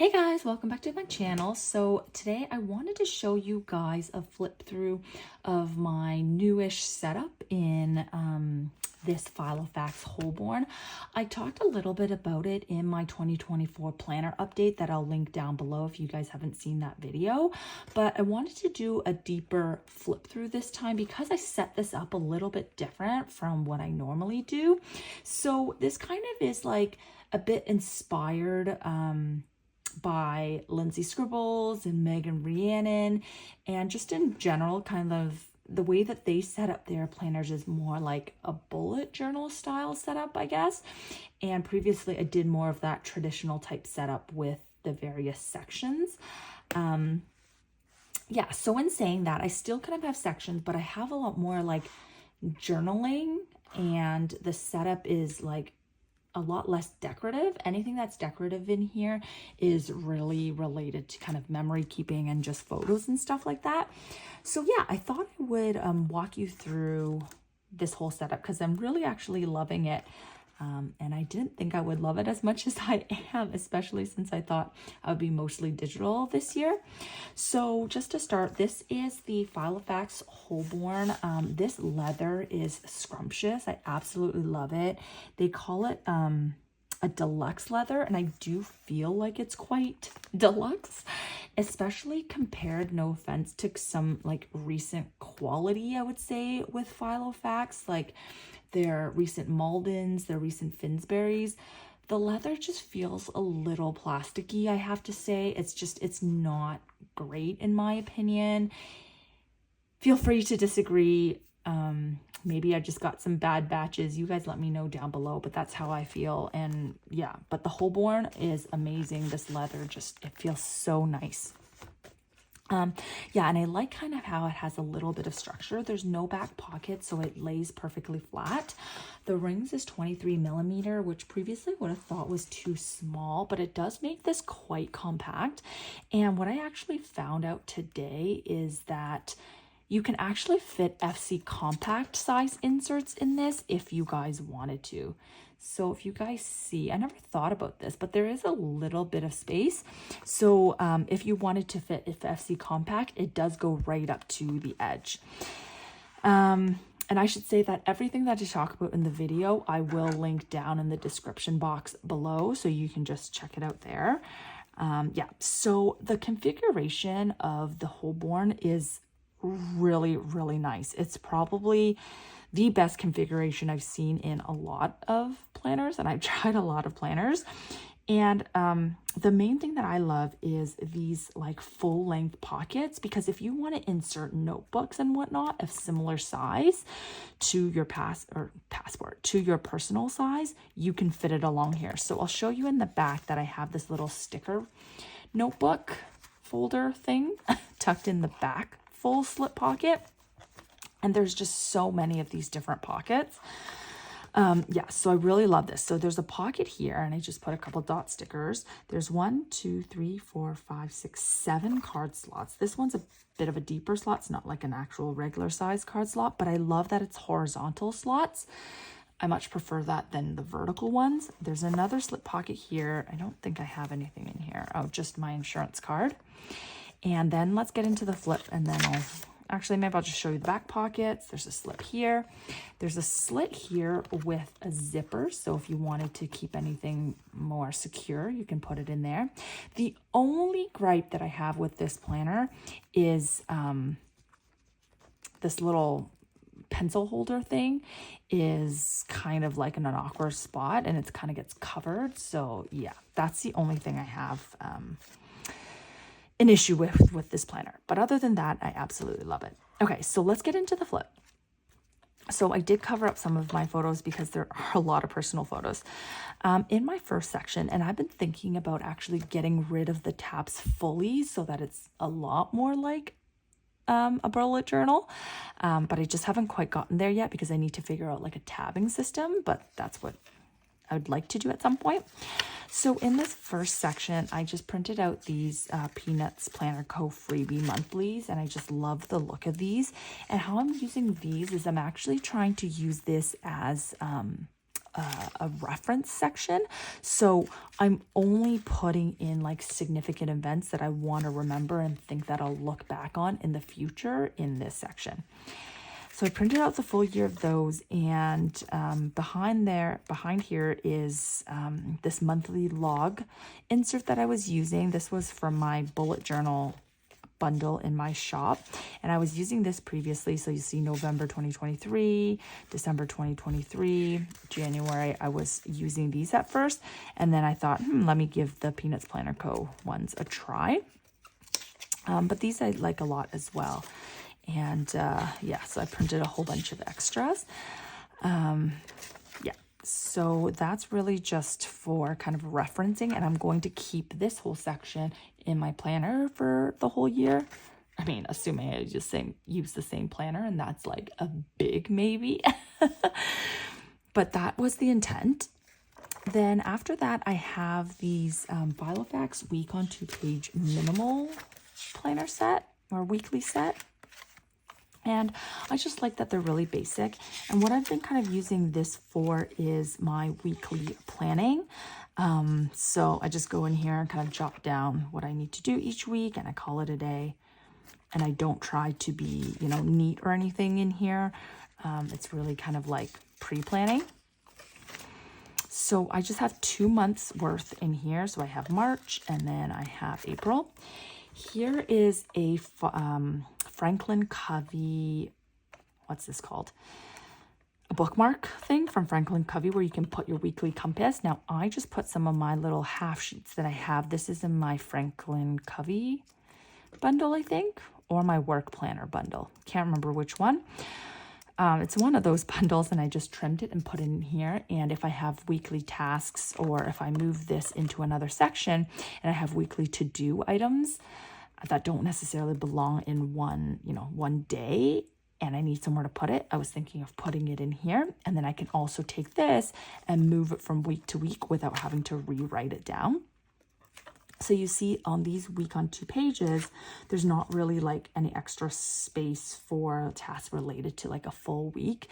Hey guys, welcome back to my channel. So today I wanted to show you guys a flip through of my newish setup in this Filofax Holborn. I talked a little bit about it in my 2024 planner update that I'll link down below if you guys haven't seen that video, but I wanted to do a deeper flip through this time because I set this up a little bit different from what I normally do. So this kind of is like a bit inspired by Lindsay Scribbles and Megan Rhiannon, and just in general, kind of the way that they set up their planners is more like a bullet journal style setup, I guess. And previously I did more of that traditional type setup with the various sections. Yeah, so in saying that, I still kind of have sections, but I have a lot more like journaling, and the setup is like a lot less decorative. Anything that's decorative in here is really related to kind of memory keeping and just photos and stuff like that. So yeah, I thought I would walk you through this whole setup because I'm really actually loving it. And I didn't think I would love it as much as I am, especially since I thought I would be mostly digital this year. So just to start, this is the Filofax Holborn. This leather is scrumptious. I absolutely love it. They call it a deluxe leather, and I do feel like it's quite deluxe, especially compared, no offense, to some like recent quality, I would say, with Filofax, like their recent Maldens, their recent Finsburys. The leather just feels a little plasticky, I have to say. It's not great in my opinion. Feel free to disagree. Maybe I just got some bad batches. You guys let me know down below, but that's how I feel. And yeah, but the Holborn is amazing. This leather it feels so nice. Yeah, and I like kind of how it has a little bit of structure. There's no back pocket, so it lays perfectly flat. The rings is 23 millimeter, which previously would have thought was too small, but it does make this quite compact. And what I actually found out today is that you can actually fit FC compact size inserts in this if you guys wanted to. So if you guys see, I never thought about this, but there is a little bit of space. So if you wanted to fit FC compact, it does go right up to the edge. And I should say that everything that I talk about in the video, I will link down in the description box below, so you can just check it out there. Yeah, so the configuration of the Holborn is really, really nice. It's probably the best configuration I've seen in a lot of planners, and I've tried a lot of planners. And the main thing that I love is these like full length pockets, because if you want to insert notebooks and whatnot of similar size to your passport, to your personal size, you can fit it along here. So I'll show you in the back that I have this little sticker notebook folder thing tucked in the back full slip pocket. And there's just so many of these different pockets. Yeah, so I really love this. So there's a pocket here, and I just put a couple dot stickers. There's 1, 2, 3, 4, 5, 6, 7 card slots. This one's a bit of a deeper slot. It's not like an actual regular size card slot, but I love that it's horizontal slots. I much prefer that than the vertical ones. There's another slip pocket here. I don't think I have anything in here. Oh, just my insurance card. And then let's get into the flip, and then maybe I'll just show you the back pockets. There's a slip here. There's a slit here with a zipper. So if you wanted to keep anything more secure, you can put it in there. The only gripe that I have with this planner is this little pencil holder thing is kind of like in an awkward spot, and it kind of gets covered. So yeah, that's the only thing I have an issue with this planner. But other than that, I absolutely love it. Okay, so let's get into the flip. So I did cover up some of my photos because there are a lot of personal photos in my first section, and I've been thinking about actually getting rid of the tabs fully so that it's a lot more like a bullet journal, but I just haven't quite gotten there yet because I need to figure out like a tabbing system, but that's what I would like to do at some point. So in this first section, I just printed out these Peanuts Planner Co. freebie monthlies, and I just love the look of these. And how I'm using these is I'm actually trying to use this as a reference section. So I'm only putting in like significant events that I want to remember and think that I'll look back on in the future in this section. So I printed out the full year of those, and behind here is this monthly log insert that I was using. This was from my bullet journal bundle in my shop, and I was using this previously. So you see November 2023, December 2023, January. I was using these at first, and then I thought, let me give the Peanuts Planner Co. ones a try. But these I like a lot as well. And yeah, so I printed a whole bunch of extras. Yeah, so that's really just for kind of referencing, and I'm going to keep this whole section in my planner for the whole year. I mean, assuming I just use the same planner, and that's like a big maybe. But that was the intent. Then after that, I have these Filofax week on 2-page minimal planner set or weekly set. And I just like that they're really basic. And what I've been kind of using this for is my weekly planning. So I just go in here and kind of jot down what I need to do each week, and I call it a day. And I don't try to be, neat or anything in here. It's really kind of like pre-planning. So I just have 2 months worth in here. So I have March, and then I have April. Here is a Franklin Covey, what's this called? A bookmark thing from Franklin Covey where you can put your weekly compass. Now, I just put some of my little half sheets that I have. This is in my Franklin Covey bundle, I think, or my work planner bundle. Can't remember which one. It's one of those bundles, and I just trimmed it and put it in here. And if I have weekly tasks, or if I move this into another section and I have weekly to-do items that don't necessarily belong in one day, and I need somewhere to put it, I was thinking of putting it in here. And then I can also take this and move it from week to week without having to rewrite it down. So you see on these week on 2 pages, there's not really like any extra space for tasks related to like a full week.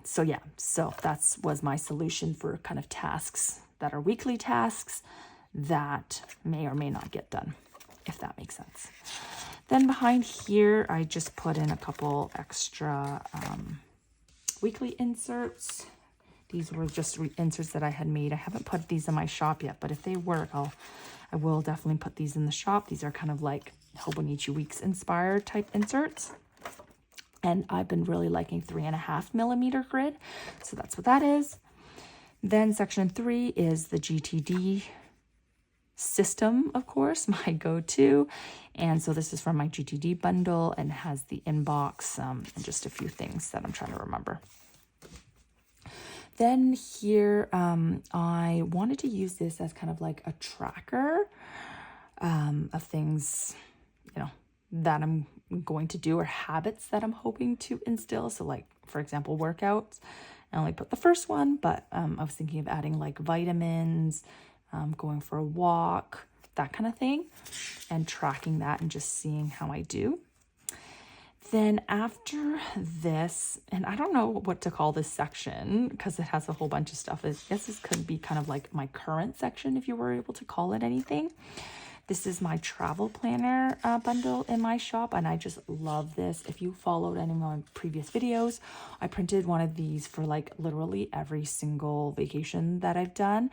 So yeah, so that's was my solution for kind of tasks that are weekly tasks that may or may not get done, if that makes sense. Then behind here, I just put in a couple extra weekly inserts. These were just inserts that I had made. I haven't put these in my shop yet, but if they work, I will definitely put these in the shop. These are kind of like Hobonichi Weeks inspired type inserts. And I've been really liking 3.5 millimeter grid. So that's what that is. Then section 3 is the GTD system, of course, my go-to. And so this is from my GTD bundle and has the inbox and just a few things that I'm trying to remember. Then here, I wanted to use this as kind of like a tracker of things, that I'm going to do, or habits that I'm hoping to instill. So like, for example, workouts. I only put the first one, but I was thinking of adding like vitamins, going for a walk, that kind of thing, and tracking that and just seeing how I do. Then after this, and I don't know what to call this section because it has a whole bunch of stuff. I guess this could be kind of like my current section if you were able to call it anything. This is my travel planner bundle in my shop, and I just love this. If you followed any of my previous videos, I printed one of these for like literally every single vacation that I've done.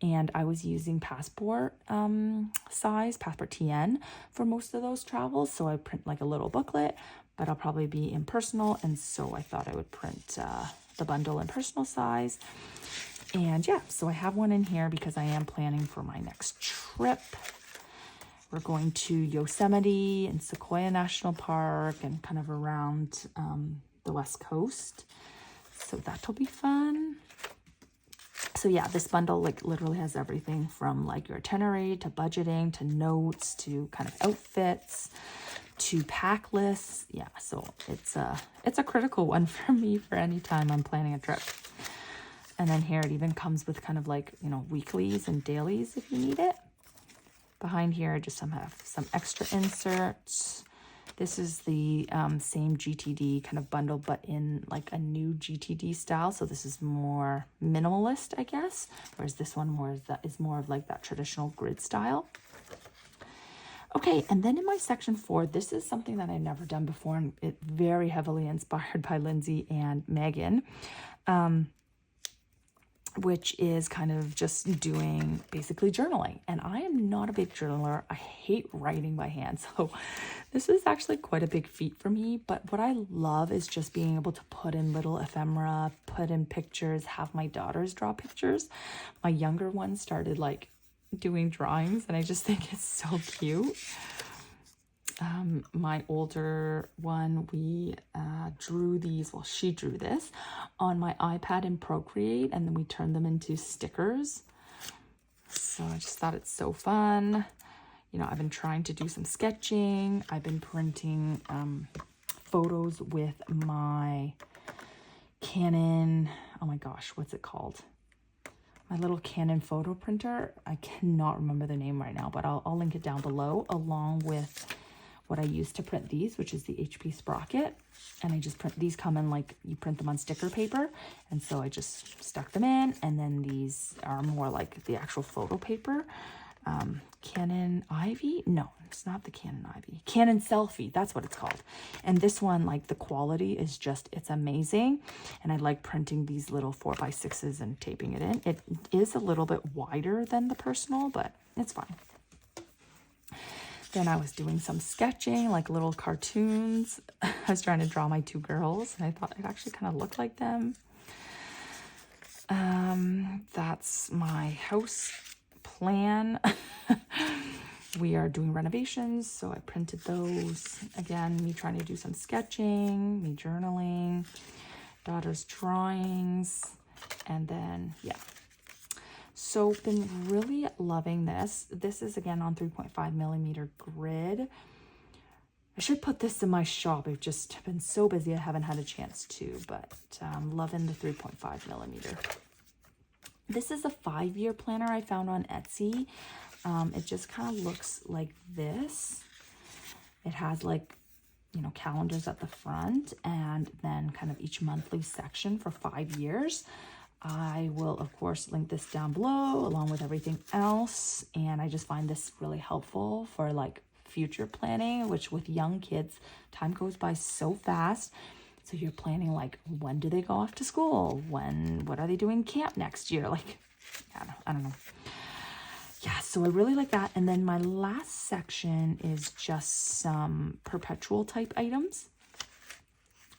And I was using passport size, passport TN for most of those travels. So I print like a little booklet, but I'll probably be in personal. And so I thought I would print the bundle in personal size. And yeah, so I have one in here because I am planning for my next trip. We're going to Yosemite and Sequoia National Park and kind of around the West Coast. So that'll be fun. So yeah, this bundle like literally has everything from like your itinerary to budgeting to notes to kind of outfits to pack lists. Yeah, so it's a critical one for me for any time I'm planning a trip. And then here it even comes with kind of like, weeklies and dailies if you need it. Behind here, I just have some extra inserts. This is the same GTD kind of bundle, but in like a new GTD style. So this is more minimalist, I guess, whereas this one is more of like that traditional grid style. Okay, and then in my section 4, this is something that I've never done before, and it very heavily inspired by Lindsay and Megan, which is kind of just doing basically journaling. And I am not a big journaler. I hate writing by hand. So this is actually quite a big feat for me. But what I love is just being able to put in little ephemera, put in pictures, have my daughters draw pictures. My younger one started like doing drawings, and I just think it's so cute. My older one, we drew these, well, she drew this on my iPad in Procreate, and then we turned them into stickers. So I just thought it's so fun. You know, I've been trying to do some sketching. I've been printing photos with my Canon, oh my gosh, what's it called? My little Canon photo printer. I cannot remember the name right now, but I'll link it down below, along with what I use to print these, which is the HP Sprocket. And I just print, these come in like, you print them on sticker paper. And so I just stuck them in, and then these are more like the actual photo paper. Canon Ivy? No, it's not the Canon Ivy. Canon Selfie, that's what it's called. And this one, like the quality is just, it's amazing. And I like printing these little 4x6s and taping it in. It is a little bit wider than the personal, but it's fine. Then I was doing some sketching, like little cartoons. I was trying to draw my 2 girls, and I thought it actually kind of looked like them. That's my house plan. We are doing renovations, so I printed those. Again, me trying to do some sketching, me journaling, daughter's drawings, and then, yeah. So been really loving this. This is again on 3.5mm grid. I should put this in my shop. I've just been so busy I haven't had a chance to, but loving the 3.5mm. This is a 5-year planner I found on Etsy. It just kind of looks like this. It has like, you know, calendars at the front, and then kind of each monthly section for 5 years. I will, of course, link this down below along with everything else. And I just find this really helpful for like future planning, which with young kids, time goes by so fast. So you're planning like, when do they go off to school? What are they doing camp next year? Like, I don't know. Yeah, so I really like that. And then my last section is just some Perpetual type items.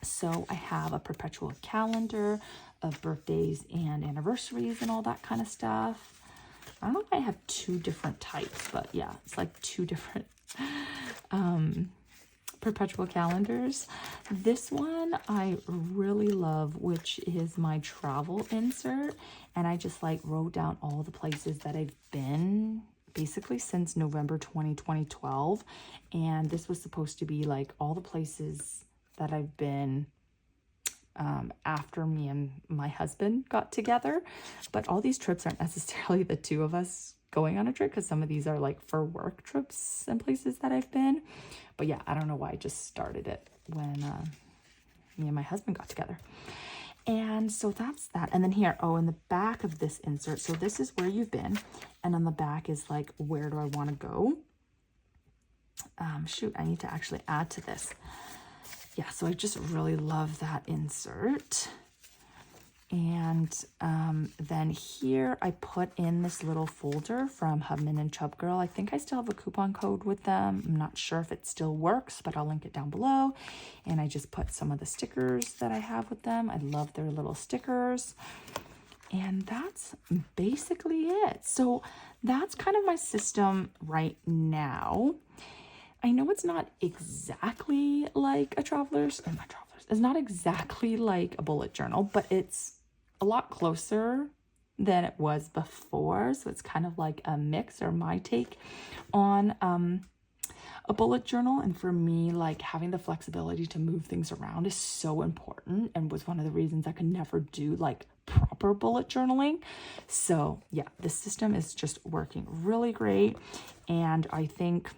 So I have a Perpetual calendar of birthdays and anniversaries and all that kind of stuff. I don't know if I have 2 different types, but yeah, it's like 2 different Perpetual calendars. This one I really love, which is my travel insert. And I just like wrote down all the places that I've been basically since November 2012. And this was supposed to be like all the places that I've been after me and my husband got together. But all these trips aren't necessarily the 2 of us going on a trip, because some of these are like for work trips and places that I've been. But yeah, I don't know why I just started it when me and my husband got together. And so that's that. And then here, oh, in the back of this insert, so this is where you've been, and on the back is like, where do I want to go? Shoot, I need to actually add to this. Yeah, so I just really love that insert. And then here I put in this little folder from Hubman and Chub Girl. I think I still have a coupon code with them. I'm not sure if it still works, but I'll link it down below. And I just put some of the stickers that I have with them. I love their little stickers. And that's basically it. So that's kind of my system right now. I know it's not exactly like a traveler's, or not traveler's, it's not exactly like a bullet journal, but it's a lot closer than it was before. So it's kind of like a mix, or my take on a bullet journal. And for me, like having the flexibility to move things around is so important, and was one of the reasons I could never do like proper bullet journaling. So yeah, this system is just working really great. And I think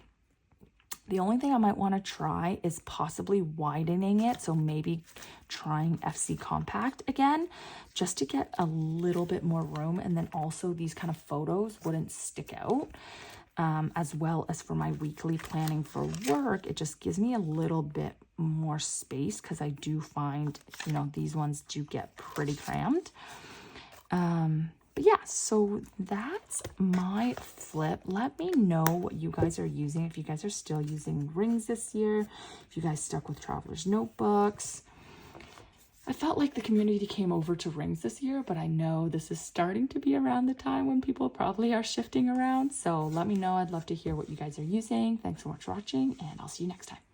The only thing I might want to try is possibly widening it. So maybe trying FC Compact again, just to get a little bit more room. And then also these kind of photos wouldn't stick out. As well as for my weekly planning for work, it just gives me a little bit more space because I do find, you know, these ones do get pretty crammed. But yeah, so that's my flip. Let me know what you guys are using. If you guys are still using rings this year, if you guys stuck with Traveler's Notebooks. I felt like the community came over to rings this year, but I know this is starting to be around the time when people probably are shifting around. So let me know. I'd love to hear what you guys are using. Thanks so much for watching, and I'll see you next time.